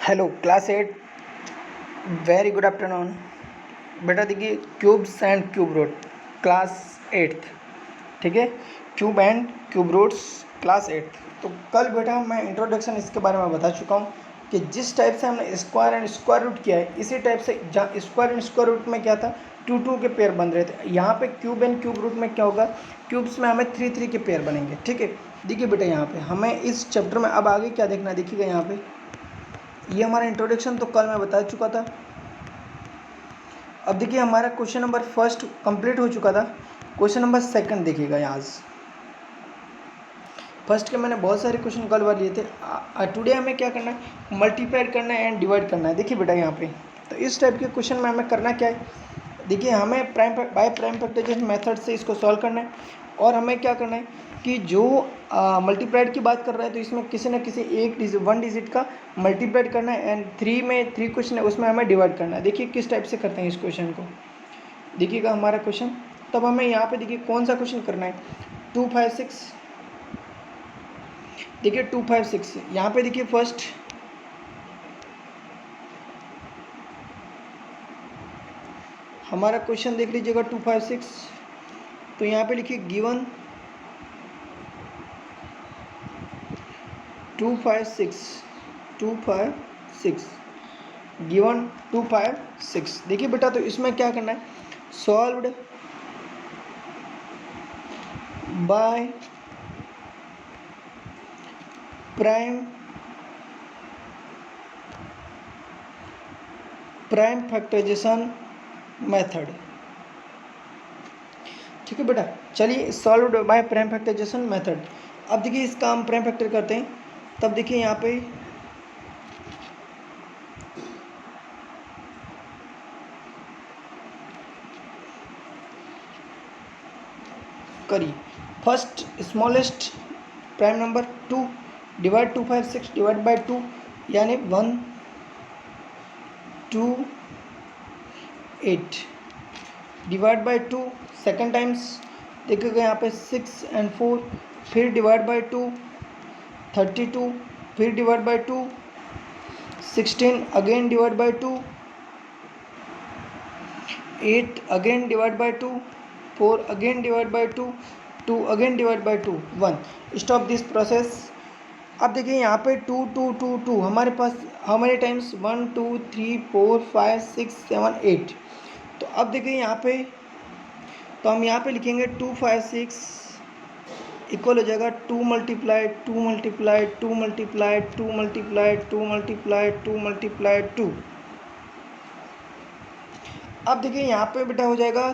Hello class 8, very good afternoon. बेटा देखिए, cubes and cube root class 8th, ठीक है। Cube and cube roots class 8th। तो कल बेटा मैं इंट्रोडक्शन इसके बारे में बता चुका हूँ कि जिस टाइप से हमने स्क्वायर एंड स्क्वायर रूट किया है, इसी टाइप से जहाँ स्क्वायर एंड स्क्वायर रूट में क्या था, टू टू के पेयर बन रहे थे, यहाँ पे क्यूब एंड क्यूब रूट में क्या होगा, क्यूब्स में हमें थ्री थ्री के पेयर बनेंगे, ठीक है। देखिए बेटा, यहाँ पे हमें इस चैप्टर में अब आगे क्या देखना है, देखिएगा यहाँ पे ये हमारा इंट्रोडक्शन तो कल मैं बता चुका था। अब देखिए हमारा क्वेश्चन नंबर फर्स्ट कंप्लीट हो चुका था। क्वेश्चन नंबर सेकंड देखिएगा यहाँ। फर्स्ट के मैंने बहुत सारे क्वेश्चन कल बार लिए थे। टुडे हमें क्या करना है, मल्टीप्लाइड करना है एंड डिवाइड करना है। देखिए बेटा यहाँ पे तो इस टाइप के क्वेश्चन में हमें करना क्या है, देखिए हमें बाय प्राइम फैक्टराइजेशन मेथड से इसको सॉल्व करना है। और हमें क्या करना है कि जो मल्टीप्लाइड की बात कर रहा है तो इसमें किसी न किसी वन डिजिट का मल्टीप्लाइड करना है एंड थ्री क्वेश्चन है उसमें हमें डिवाइड करना है। देखिए किस टाइप से करते हैं इस क्वेश्चन को, देखिएगा हमारा क्वेश्चन। तब हमें यहाँ पे देखिए कौन सा क्वेश्चन करना है, 256। देखिए 256 यहाँ पे देखिए फर्स्ट हमारा क्वेश्चन देख लीजिएगा 256। तो यहाँ पे लिखिए गिवन 256 गिवन 256। देखिए बेटा तो इसमें क्या करना है, solved by prime factorization method, ठीक है बेटा। चलिए solved by prime factorization method. अब देखिए इसका हम प्राइम फैक्टर करते हैं। तब देखिए यहाँ पे करिए, first smallest prime number 2 divide 256 divide by 2 यानी 1 2 8 डिवाइड बाय 2 सेकेंड टाइम्स देखिएगा यहाँ पे 6 एंड 4, फिर डिवाइड बाय 2 32, फिर divide by 2 16, again divide by 2 8, again divide by 2 4, again divide by 2 2, again divide by 2 1। Stop this process. अब देखिए यहाँ पे 2 2 2 2 हमारे पास हाउ मेनी टाइम्स, 1 2 3 4 5 6 7 8। तो अब देखिए यहाँ पे तो हम यहाँ पे लिखेंगे 256 इक्वल हो जाएगा 2 multiplied 2 multiplied 2 multiplied 2 multiplied 2 multiplied 2 multiplied 2। अब देखिए यहाँ पे बेटा हो जाएगा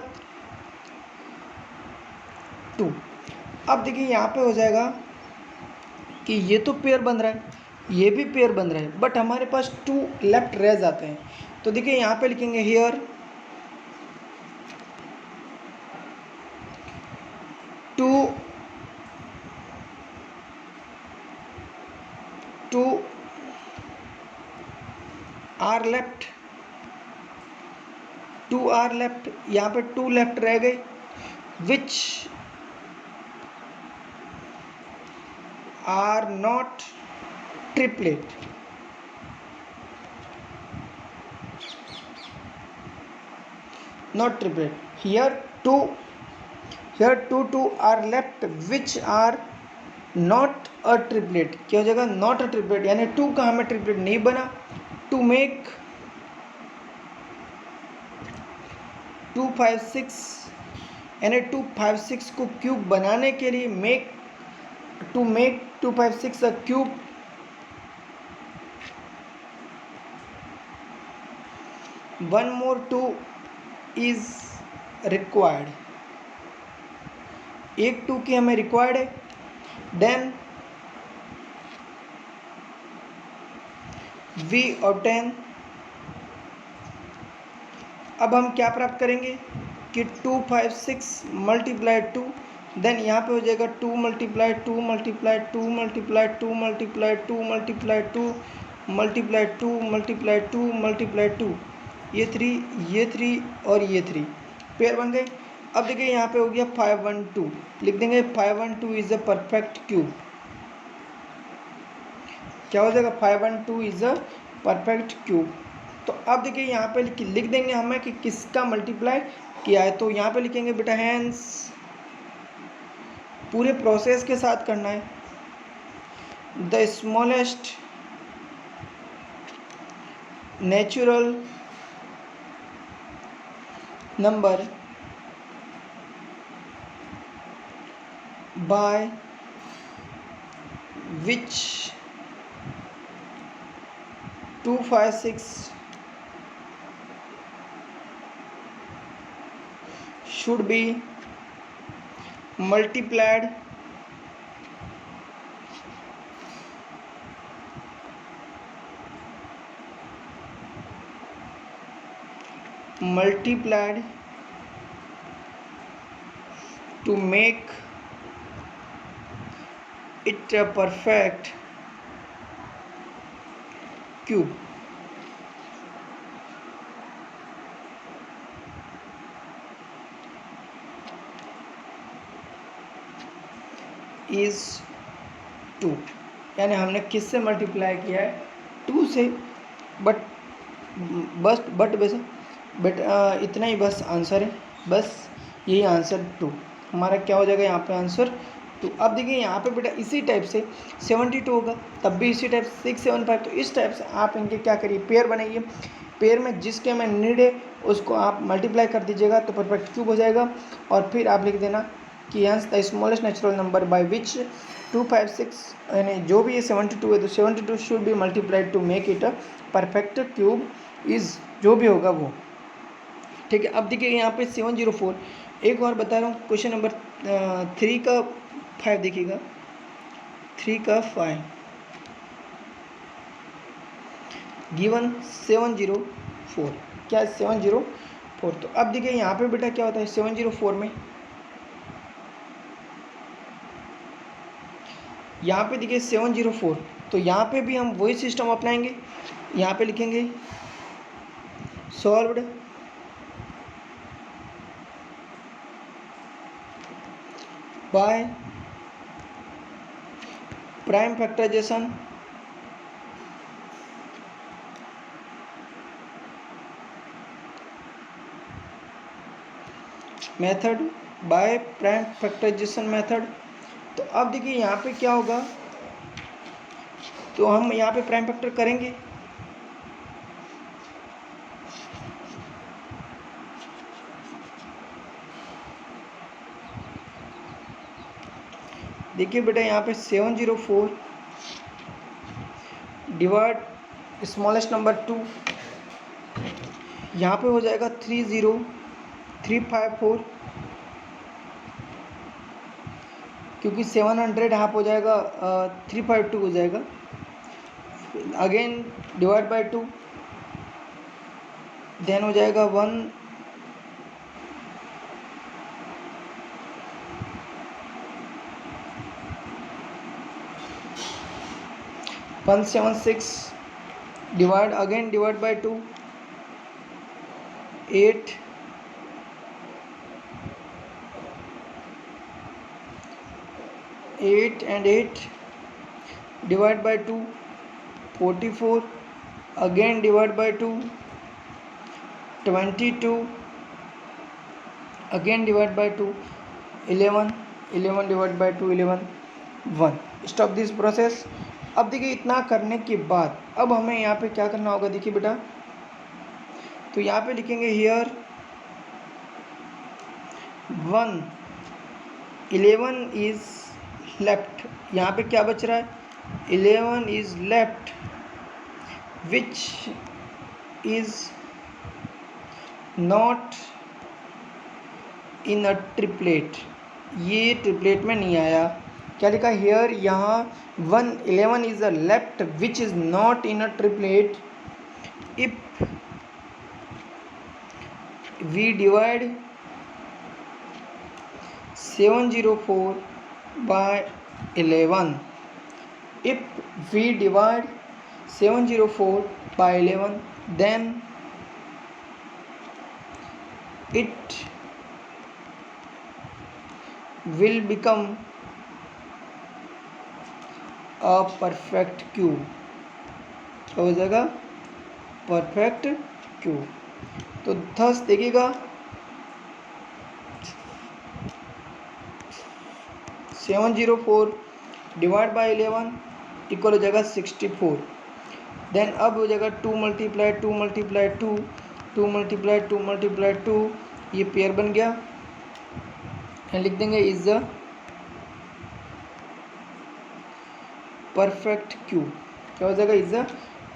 2। अब देखिए यहाँ पे हो जाएगा कि ये तो पेयर बन रहा है, ये भी पेयर बन रहा है, बट हमारे पास 2 लेफ्ट रह जाते हैं। तो देखिए यहाँ पे लिखेंगे here 2 are left, 2 are left, यहाँ पे 2 लेफ्ट रह गए, which are not triplet. Not triplet. Here two are left which are not a triplet। क्या हो जाएगा, नॉट अ ट्रिपलेट, यानी 2 का हमें ट्रिपलेट नहीं बना। टू मेक 256 यानी 256 को क्यूब बनाने के लिए make 256 a cube, one more 2 is required. एक 2 की हमें रिक्वायर्ड है। देन वी ऑब्टेन, अब हम क्या प्राप्त करेंगे कि 256 मल्टीप्लाइड 2, देन यहाँ पे हो जाएगा 2 multiplied 2 multiplied 2 multiplied 2 multiplied 2 multiplied 2 multiplied 2 multiplied 2 multiplied 2, ये 3 और ये 3 पेयर बन गए। अब देखिए यहाँ पे हो गया 512, लिख देंगे 512 इज अ परफेक्ट क्यूब। क्या हो जाएगा, 512 इज अ परफेक्ट क्यूब। तो अब देखिए यहाँ पे लिख देंगे हमें कि किसका मल्टीप्लाई किया है। तो यहाँ पे लिखेंगे बेटा हैंस, पूरे प्रोसेस के साथ करना है, the smallest natural number by which 256 should be multiplied to make it a perfect cube is 2। यानी हमने किससे मल्टीप्लाई किया है, 2 से। बट इतना ही बस आंसर है, बस यही आंसर 2 हमारा क्या हो जाएगा यहाँ पे आंसर 2। अब देखिए यहाँ पे बेटा इसी टाइप से 72 होगा, तब भी इसी टाइप से 675। तो इस टाइप से आप इनके क्या करिए, पेयर बनाइए, पेयर में जिसके में नीड है उसको आप मल्टीप्लाई कर दीजिएगा तो परफेक्ट क्यूब हो जाएगा। और फिर आप लिख देना कि hence the smallest natural number by which 256 यानी जो भी ये 72 है तो 72 should be multiplied to make it a perfect cube is, जो भी होगा वो। ठीक है, अब देखिए यहाँ पे 704 एक और बता रहा हूँ, क्वेश्चन नंबर 3 का 5 देखिएगा, 3 का 5 गिवन 704, क्या है 704। तो अब देखिए यहाँ पे बेटा क्या होता है 704 में, यहाँ पे देखिए 704, तो यहाँ पे भी हम वही सिस्टम अपनाएंगे। यहाँ पे लिखेंगे solved by prime factorization method, by prime factorization method. तो अब देखिए यहाँ पे क्या होगा, तो हम यहाँ पे प्राइम फैक्टर करेंगे, देखिए बेटा यहाँ पे 704 डिवाइड स्मॉलेस्ट नंबर 2, यहाँ पे हो जाएगा 30354, क्योंकि 700 हाफ हो जाएगा 352 हो जाएगा, अगेन डिवाइड बाय 2, देन हो जाएगा 176 divide by 2, 8 and 8 divide by 2, 44 again divide by 2, 22 again divide by 2, 11 divide by 2, 11 1। Stop this process. अब देखिए इतना करने के बाद अब हमें यहाँ पे क्या करना होगा, देखिए बेटा, तो यहाँ पे लिखेंगे हियर 11 इज लेफ्ट, यहाँ पे क्या बच रहा है 11 is left which is not in a triplet, ये ट्रिपलेट में नहीं आया। क्या लिखा हियर, यहाँ 11 is a left which is not in a triplet if we divide 704 by 11, if we divide 704 by 11 then it will become a perfect cube। क्या हो जाएगा, परफेक्ट क्यूब। तो थस देखिएगा 704 डिवाइड बाई 11 इक्वल हो जाएगा 64। Then अब हो जाएगा 2 मल्टीप्लाई 2 मल्टीप्लाई 2 2 मल्टीप्लाई 2 मल्टीप्लाई 2, ये पेयर बन गया। लिख देंगे इज द परफेक्ट क्यूब। क्या हो जाएगा? Is the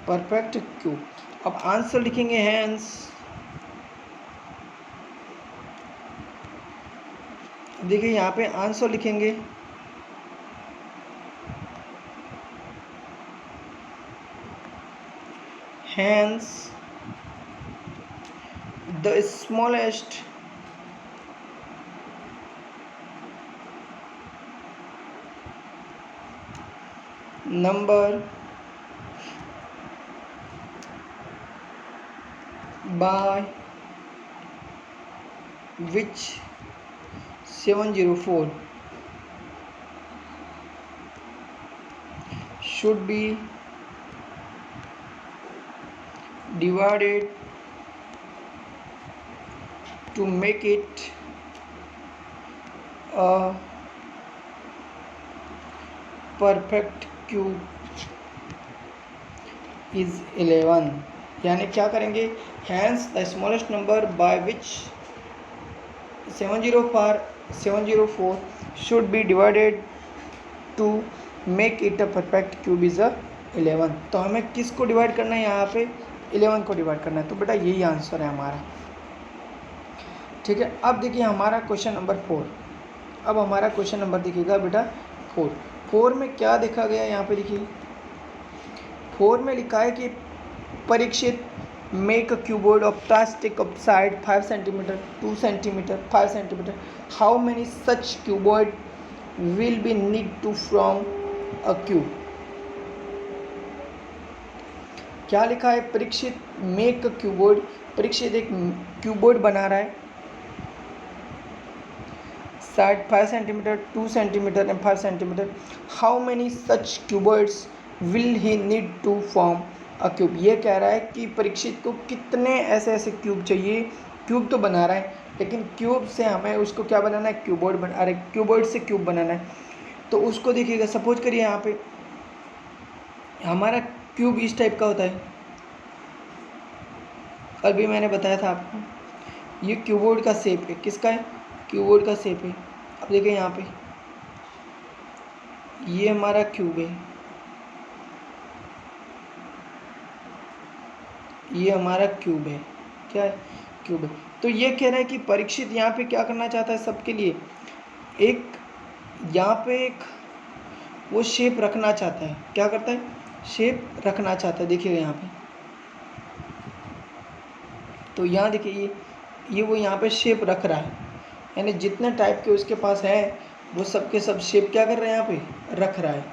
perfect cube. अब आंसर लिखेंगे हैंस, देखिए यहाँ पे आंसर लिखेंगे hence the smallest number by which 704 should be divided to make it a perfect cube is 11। यानी क्या करेंगे? hence the smallest number by which 704 should be divided to make it a perfect cube is a 11। तो हमें किसको divide करना है? यहाँ पे 11 को डिवाइड करना है। तो बेटा यही आंसर है हमारा। ठीक है, अब देखिए हमारा क्वेश्चन नंबर 4। अब हमारा क्वेश्चन नंबर देखिएगा बेटा 4 में क्या देखा गया यहाँ पे देखिए 4 में लिखा है कि Parikshit make a cupboard of plastic of side 5 centimetre 2 centimetre 5 centimetre, how many such cupboard will be need to from a cube. क्या लिखा है? Parikshit make a cupboard, Parikshit एक क्यूबोर्ड बना रहा है, side 5 centimetre 2 centimetre and 5 centimetre, how many such cupboards will he need to form a cube. ये कह रहा है कि परीक्षित को कितने ऐसे ऐसे क्यूब चाहिए। क्यूब तो बना रहा है लेकिन क्यूब से हमें उसको क्या बनाना है? क्यूबोर्ड बना, अरे क्यूबोर्ड से क्यूब बनाना है। तो उसको देखिएगा, सपोज करिए यहाँ पे हमारा क्यूब इस टाइप का होता है, कल भी मैंने बताया था आपको। ये क्यूबोर्ड का शेप है, किसका है? क्यूबोर्ड का शेप है। अब देखिए यहाँ पे ये हमारा क्यूब है, ये हमारा क्यूब है। क्या है? क्यूब है। तो ये कह रहा है कि परीक्षित यहाँ पे क्या करना चाहता है? सबके लिए एक यहाँ पे एक वो शेप रखना चाहता है। क्या करता है? शेप रखना चाहता है। देखिएगा यहाँ पे, तो यहाँ देखिए ये वो यहाँ पे शेप रख रहा है, यानी जितने टाइप के उसके पास हैं वो सब के सब शेप क्या कर रहे हैं? यहाँ पे रख रहा है।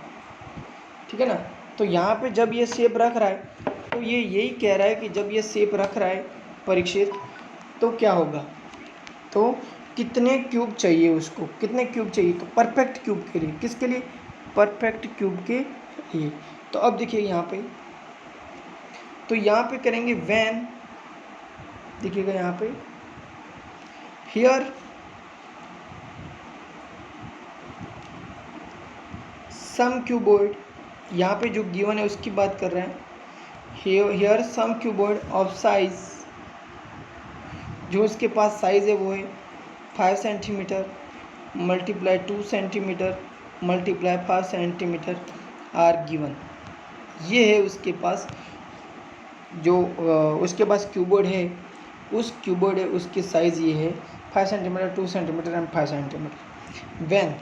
ठीक है ना? तो यहाँ पे जब ये शेप रख रहा है तो ये यही कह रहा है कि जब ये शेप रख रहा है परीक्षित तो क्या होगा? तो कितने क्यूब चाहिए उसको? कितने क्यूब चाहिए? तो परफेक्ट क्यूब के लिए। किसके लिए? परफेक्ट क्यूब के लिए। तो अब देखिए यहाँ पे, तो यहाँ पे करेंगे व्हेन, देखिएगा यहाँ पे हियर सम क्यूबोर्ड, यहाँ पे जो गिवन है उसकी बात कर रहे हैं। Here some cuboid of size, जो उसके पास साइज़ है वो है 5 centimetre multiply 2 centimetre multiply 5 centimetre are given. ये है उसके पास, जो उसके पास क्यूबोर्ड है, उस क्यूबोर्ड है उसकी साइज़ ये है 5 centimetre 2 centimetre and 5 centimetre. When,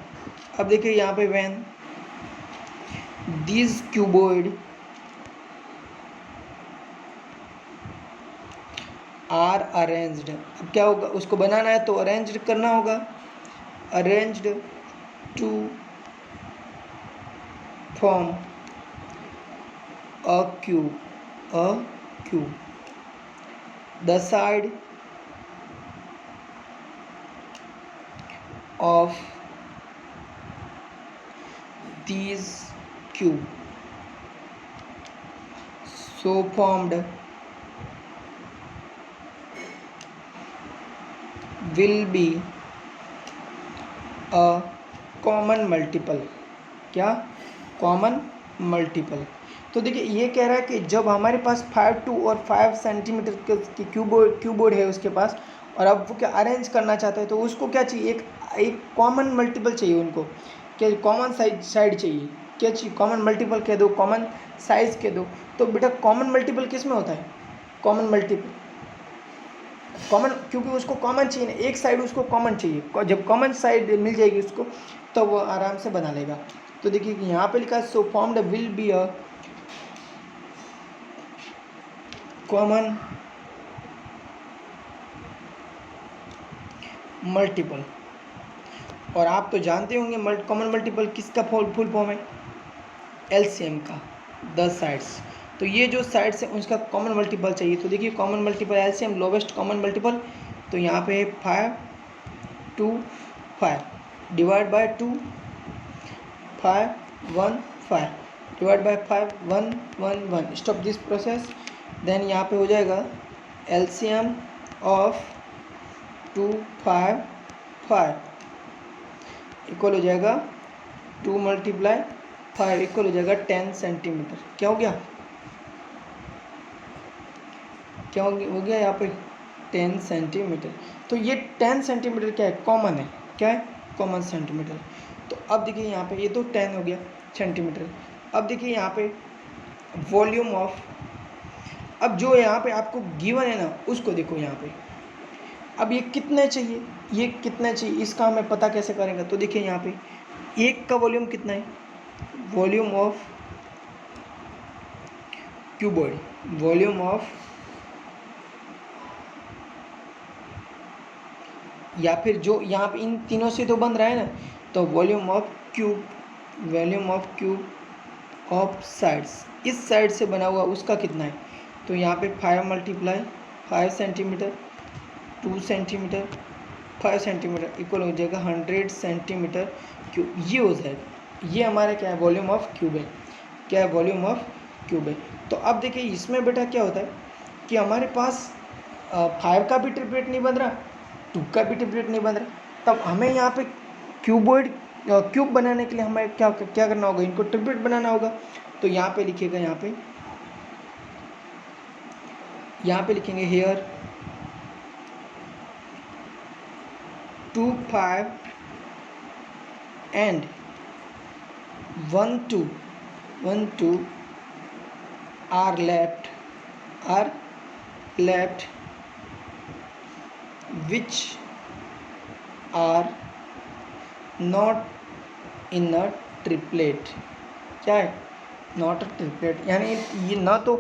अब देखिए यहाँ पे when this cuboid are arranged. अब क्या होगा? उसको बनाना है तो अरेंज्ड करना होगा। Arranged to form a cube, a cube, the side of these cube so formed will be a common multiple. क्या? Common multiple. तो देखिए ये कह रहा है कि जब हमारे पास 5 और 5 सेंटीमीटर के क्यूबोर्ड है उसके पास, और अब वो क्या अरेंज करना चाहता है, तो उसको क्या चाहिए, एक कॉमन मल्टीपल चाहिए उनको, क्या कॉमन साइड चाहिए, क्या चाहिए, कॉमन मल्टीपल कह दो, कॉमन साइज कह दो। तो बेटा कॉमन मल्टीपल किस में होता है? कॉमन मल्टीपल कॉमन, क्योंकि उसको कॉमन चाहिए ना, एक साइड उसको कॉमन चाहिए, जब कॉमन साइड मिल जाएगी उसको तो वो आराम से बना लेगा। तो देखिए यहाँ पे लिखा है so formed will be a common multiple. और आप तो जानते होंगे कॉमन मल्टीपल किसका फुल फॉर्म है? एलसीएम का, 10 साइड्स। तो ये जो साइड्स है उसका कॉमन मल्टीपल चाहिए। तो देखिए common multiple LCM lowest common multiple, तो यहाँ पे 5 2 5 divide by 2 5 1 5 divide by 5 1 1 1 stop this process. Then यहाँ पे हो जाएगा एलसीएम ऑफ 2 5 5 इक्वल हो जाएगा 2 मल्टीप्लाई 5 इक्वल हो जाएगा 10 सेंटीमीटर। क्या हो गया? क्या हो गया यहाँ पे? 10 सेंटीमीटर। तो ये 10 सेंटीमीटर क्या है? कॉमन है। क्या है? Common centimetre. तो अब देखिए यहाँ पे ये तो 10 हो गया सेंटीमीटर। अब देखिए यहाँ पे वॉल्यूम ऑफ, अब जो यहाँ पे आपको गिवन है ना उसको देखो यहाँ पे। अब ये कितने चाहिए, ये कितने चाहिए, इसका हमें पता कैसे करेंगे? तो देखिए यहाँ पे एक का वॉल्यूम कितना है? Volume of cuboid, volume of, या फिर जो यहाँ पे इन तीनों से तो बन रहा है ना, तो volume of cube, volume of cube of sides, इस साइड से बना हुआ उसका कितना है? तो यहाँ पे 5 multiply 5 centimetre 2 centimetre 5 centimetre equal हो जाएगा 100 सेंटीमीटर क्यूब। ये हो जाएगा, ये हमारा क्या है? वॉल्यूम ऑफ क्यूब है। क्या है? वॉल्यूम ऑफ क्यूब है। तो अब देखिए इसमें बेटा क्या होता है कि हमारे पास 5 का भी ट्रिपलेट नहीं बन रहा, 2 का भी ट्रिपलेट नहीं बन रहा। तब हमें यहाँ पे क्यूबॉइड क्यूब बनाने के लिए हमें क्या क्या करना होगा? इनको ट्रिपलेट बनाना होगा। तो यहाँ पे लिखिएगा, यहाँ पे लिखेंगे hair 2 5 and 1 2 are left which are not in a triplet। क्या है? नॉट अ ट्रिपलेट, यानी ये ना तो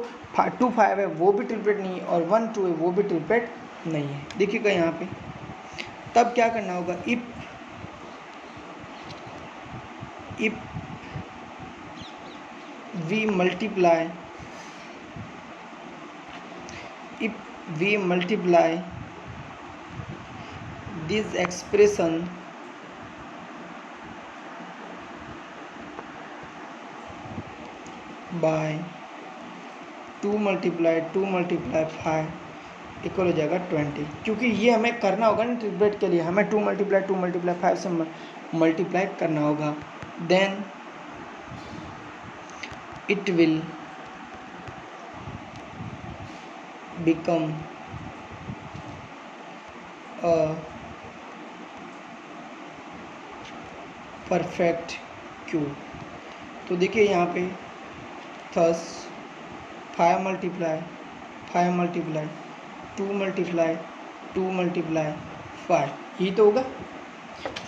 2 5 है वो भी ट्रिपलेट नहीं है, और 1 2 है वो भी ट्रिपलेट नहीं है। देखिएगा यहाँ पे तब क्या करना होगा? If we multiply this expression by 2 multiply 5 equal हो जाएगा 20। क्योंकि ये हमें करना होगा ना ट्रिपलेट के लिए, हमें 2 मल्टीप्लाई 5 से मल्टीप्लाई करना होगा। Then it will become a perfect cube. तो देखिए यहाँ पे थस 5 मल्टीप्लाई 2 मल्टीप्लाई 5, यही तो होगा।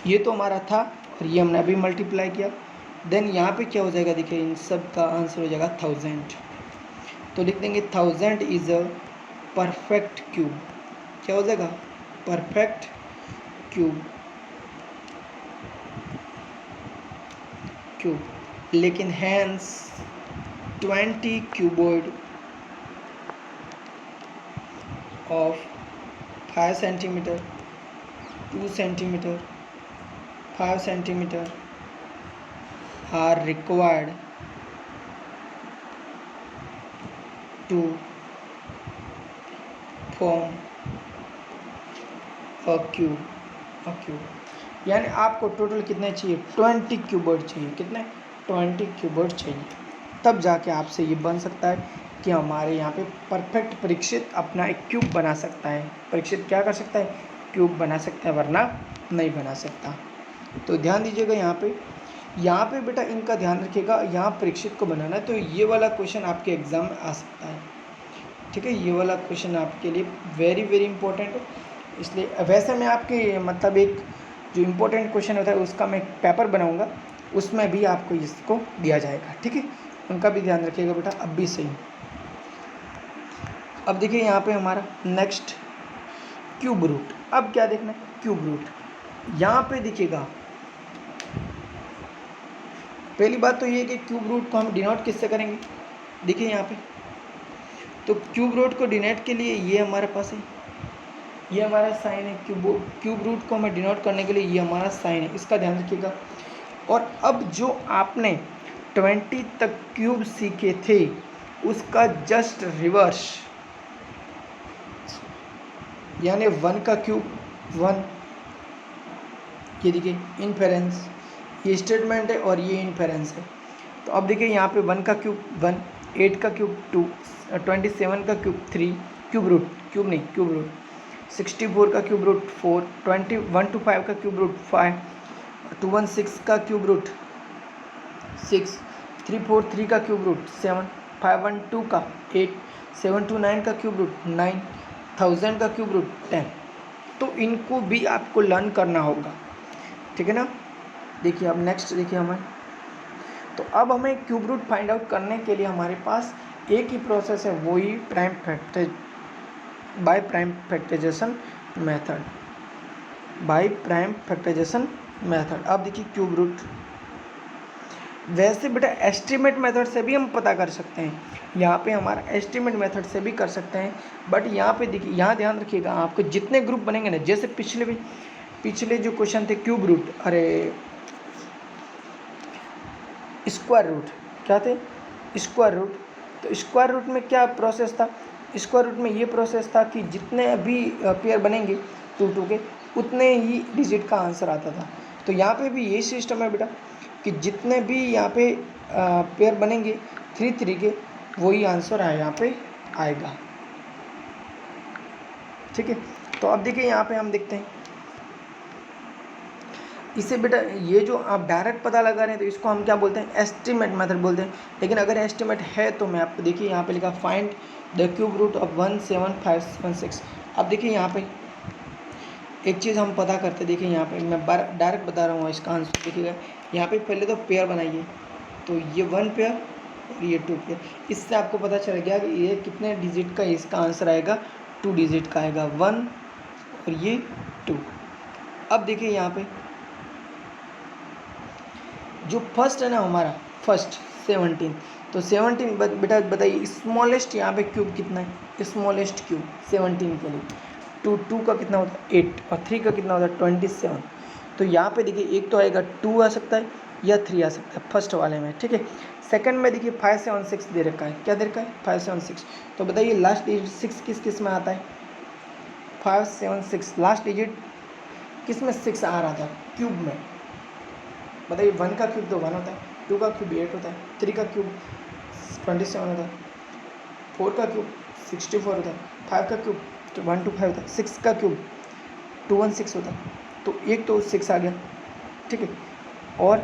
ये तो हमारा था और ये हमने अभी मल्टीप्लाई किया। देन यहाँ पे क्या हो जाएगा? देखिए इन सब का आंसर हो जाएगा 1000। तो लिख देंगे 1000 इज अ परफेक्ट क्यूब। क्या हो जाएगा? Perfect cube. लेकिन hence 20 cuboid of 5 centimeter 2 centimeter 5 centimeter are required to form cube यानी आपको टोटल कितने चाहिए, 20 क्यूबर्ड चाहिए। कितने, 20 क्यूबर्ड चाहिए। तब जाके आपसे ये बन सकता है कि हमारे यहाँ पे परफेक्ट परीक्षित अपना एक क्यूब बना सकता है। परीक्षित क्या कर सकता है, क्यूब बना सकता है, वरना नहीं बना सकता। तो ध्यान दीजिएगा यहाँ पे बेटा इनका ध्यान रखिएगा। यहाँ परीक्षित को बनाना है तो ये वाला क्वेश्चन आपके एग्ज़ाम में आ सकता है। ठीक है, ये वाला क्वेश्चन आपके लिए वेरी वेरी इंपॉर्टेंट है। इसलिए वैसे मैं आपके मतलब एक जो इम्पोर्टेंट क्वेश्चन होता है उसका मैं एक पेपर बनाऊंगा, उसमें भी आपको इसको दिया जाएगा। ठीक है, उनका भी ध्यान रखिएगा बेटा। अब भी सही। अब देखिए यहाँ पे हमारा नेक्स्ट क्यूब रूट। अब क्या देखना है, क्यूब रूट। यहाँ पे देखिएगा पहली बात तो ये है कि क्यूब रूट को हम डिनोट किससे करेंगे। देखिए यहाँ पे तो क्यूब रूट को डिनोट के लिए ये हमारे पास है, ये हमारा साइन है। क्यूब रूट को हमें डिनोट करने के लिए ये हमारा साइन है, इसका ध्यान रखिएगा। और अब जो आपने 20 तक क्यूब सीखे थे उसका जस्ट रिवर्स, यानी 1 का क्यूब 1, ये देखिए इनफेरेंस, ये स्टेटमेंट है और ये इनफेरेंस है। तो अब देखिए यहाँ पे 1 का क्यूब 1, 8 का क्यूब 2, 27 का क्यूब 3, क्यूब रूट, क्यूब नहीं क्यूब रूट, 64 का क्यूब रूट 4, 125 का क्यूब रूट 5, 216 का क्यूब रूट 6, 343 का क्यूब रूट 7, 512 का 8, 729 का क्यूब रूट 9, 1000 का क्यूब रूट 10। तो इनको भी आपको लर्न करना होगा। ठीक है ना। देखिए अब नेक्स्ट देखिए हमें, तो अब हमें क्यूब रूट फाइंड आउट करने के लिए हमारे पास एक ही प्रोसेस है, वही by prime factorization method, by prime factorization method. अब देखिए क्यूब रूट, वैसे बेटा एस्टीमेट मेथड से भी हम पता कर सकते हैं, यहाँ पे हमारा एस्टीमेट मेथड से भी कर सकते हैं। बट यहाँ पे देखिए, यहाँ ध्यान रखिएगा, आपको जितने ग्रुप बनेंगे ना, जैसे पिछले जो क्वेश्चन थे क्यूब रूट, अरे स्क्वायर रूट, क्या थे, स्क्वायर रूट। तो स्क्वायर रूट में क्या प्रोसेस था, स्क्वायर रूट में ये प्रोसेस था कि जितने भी पेयर बनेंगे 2 के, उतने ही डिजिट का आंसर आता था। तो यहाँ पे भी यही सिस्टम है बेटा कि जितने भी यहाँ पे पेयर बनेंगे 3 के, वही आंसर यहाँ पे आएगा। ठीक है। तो अब देखिए यहाँ पे हम देखते हैं इसे बेटा, ये जो आप डायरेक्ट पता लगा रहे हैं तो इसको हम क्या बोलते हैं, एस्टीमेट मेथड बोलते हैं। लेकिन अगर एस्टीमेट है तो मैं आपको देखिए यहाँ पे लिखा find the cube root of 17576। अब देखिए यहाँ पे एक चीज़ हम पता करते, देखिए यहाँ पे मैं डायरेक्ट बता रहा हूँ इसका आंसर। देखिएगा यहाँ पे पहले तो पेयर बनाइए, तो ये 1 पेयर और ये 2 पेयर, इससे आपको पता चल गया कि ये कितने डिजिट का इसका आंसर आएगा, 2 डिजिट का आएगा, 1 और ये 2। अब देखिए यहाँ पे जो फर्स्ट है ना हमारा, फर्स्ट 17, तो 17 बेटा बताइए स्मॉलेस्ट यहाँ पे क्यूब कितना है, स्मॉलेस्ट क्यूब 17 के लिए 2 का कितना होता है 8 और 3 का कितना होता है 27। तो यहाँ पे देखिए एक तो आएगा 2 आ सकता है या 3 आ सकता है फर्स्ट वाले में। ठीक है। सेकंड में देखिए 576 दे रखा है, क्या दे रखा है 576। तो बताइए लास्ट डिजिट 6 किस में आता है, 576 लास्ट डिजिट किस में 6 आ रहा था, क्यूब में। बताइए 1 का क्यूब तो 1 होता है, 2 का क्यूब 8 होता है, 3 का क्यूब 27 होता है, 4 का क्यूब 64 होता है, 5 का क्यूब 125 होता है, 6 का क्यूब 216 होता है। तो एक तो 6 आ गया। ठीक है। और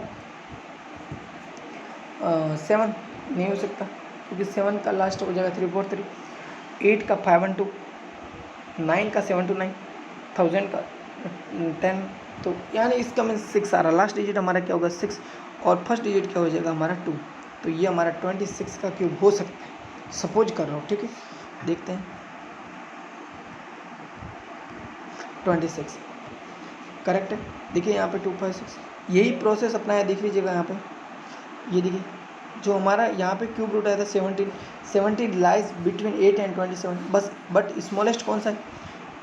7 नहीं हो सकता क्योंकि 7 का लास्ट हो जाएगा 343, 8 का 512, 9 का 729, 1000 का 10। तो यानी इसका में 6 आ रहा, लास्ट डिजिट हमारा क्या होगा 6 और फर्स्ट डिजिट क्या हो जाएगा हमारा 2। तो ये हमारा 26 का क्यूब हो सकता है, सपोज कर रहा हूँ। ठीक है, देखते हैं 26 करेक्ट है। देखिए यहाँ पे 256 यही प्रोसेस अपना है, देख लीजिएगा यहाँ पे, ये देखिए जो हमारा यहाँ पे क्यूब रूट आया था 17 लाइज बिटवीन 8 एंड 27 बस। बट स्मॉलेस्ट कौन सा है,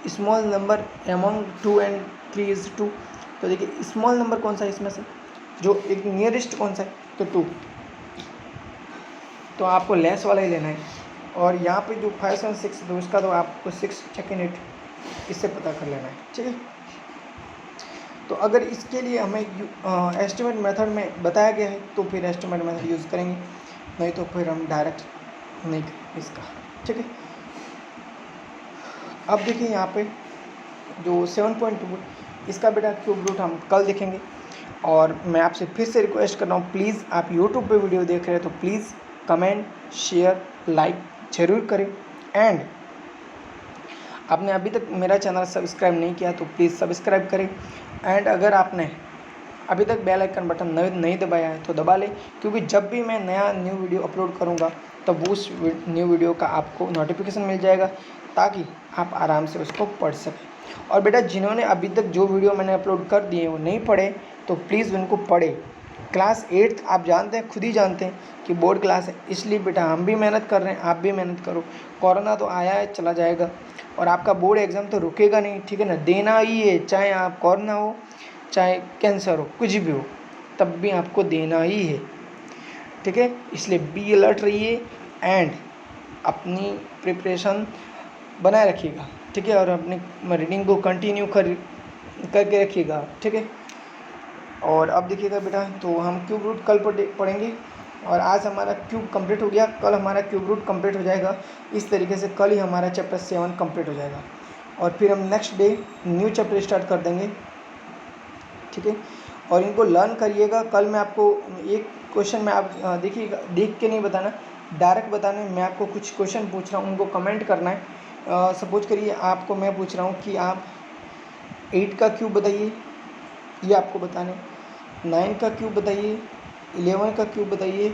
small number among 2 and 3 is 2। तो देखिए स्मॉल नंबर कौन सा है इसमें से, जो एक नियरेस्ट कौन सा है, तो 2। तो आपको लेस वाला ही लेना है। और यहाँ पे जो 576 तो उसका तो आपको 6 सेकेंड 8 इससे पता कर लेना है, ठीक है। तो अगर इसके लिए हमें एस्टिमेट मेथड में बताया गया है तो फिर एस्टिमेट मेथड यूज़ करेंगे, नहीं तो फिर हम डायरेक्ट नहीं करेंगे इसका, ठीक है। अब देखिए यहाँ पे जो 7.2 इसका बेटा क्यूब रूट हम कल देखेंगे। और मैं आपसे फिर से रिक्वेस्ट कर रहा हूँ, प्लीज़ आप यूट्यूब पे वीडियो देख रहे हैं तो प्लीज़ कमेंट, शेयर, लाइक ज़रूर करें। एंड आपने अभी तक मेरा चैनल सब्सक्राइब नहीं किया तो प्लीज़ सब्सक्राइब करें। एंड अगर आपने अभी तक बेल आइकन बटन नहीं दबाया है तो दबा लें, क्योंकि जब भी मैं नया न्यू वीडियो अपलोड करूँगा तब उस न्यू वीडियो का आपको नोटिफिकेशन मिल जाएगा, ताकि आप आराम से उसको पढ़ सकें। और बेटा जिन्होंने अभी तक जो वीडियो मैंने अपलोड कर दिए वो नहीं पढ़े तो प्लीज़ उनको पढ़े। क्लास 8 आप जानते हैं, खुद ही जानते हैं कि बोर्ड क्लास है, इसलिए बेटा हम भी मेहनत कर रहे हैं, आप भी मेहनत करो। कोरोना तो आया है, चला जाएगा, और आपका बोर्ड एग्ज़ाम तो रुकेगा नहीं, ठीक है ना, देना ही है, चाहे आप कोरोना हो चाहे कैंसर हो, कुछ भी हो, तब भी आपको देना ही है, ठीक है। इसलिए बी अलर्ट रहिए एंड अपनी प्रिपरेशन बनाए रखिएगा, ठीक है, और अपनी रीडिंग को कंटिन्यू करके रखिएगा, ठीक है। और अब देखिएगा बेटा, तो हम क्यूब रूट कल पढ़ेंगे, और आज हमारा क्यूब कंप्लीट हो गया, कल हमारा क्यूब रूट कंप्लीट हो जाएगा। इस तरीके से कल ही हमारा चैप्टर 7 कंप्लीट हो जाएगा, और फिर हम next day new chapter start कर देंगे, ठीक है। और इनको लर्न करिएगा। कल मैं आपको एक क्वेश्चन में आप देखिएगा, देख के नहीं बताना, डायरेक्ट बताना है। मैं आपको कुछ क्वेश्चन पूछ रहा हूँ, उनको कमेंट करना है। सपोज करिए आपको मैं पूछ रहा हूँ कि आप 8 का क्यूब बताइए, ये आपको बताने, 9 का क्यूब बताइए, 11 का क्यूब बताइए,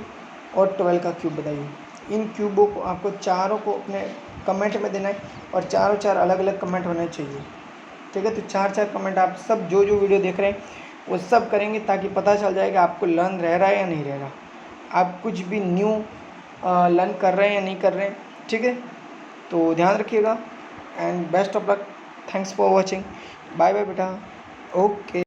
और 12 का क्यूब बताइए। इन क्यूबों को आपको चारों को अपने कमेंट में देना है, और चारों चार अलग अलग कमेंट होने चाहिए, ठीक है। तो चार चार कमेंट आप सब जो जो वीडियो देख रहे हैं वो सब करेंगे, ताकि पता चल जाएगा आपको लर्न रह रहा है या नहीं रह रहा, आप कुछ भी न्यू लर्न कर रहे हैं या नहीं कर रहे हैं, ठीक है। तो ध्यान रखिएगा and best of luck. Thanks for watching, bye bye बेटा, ओके।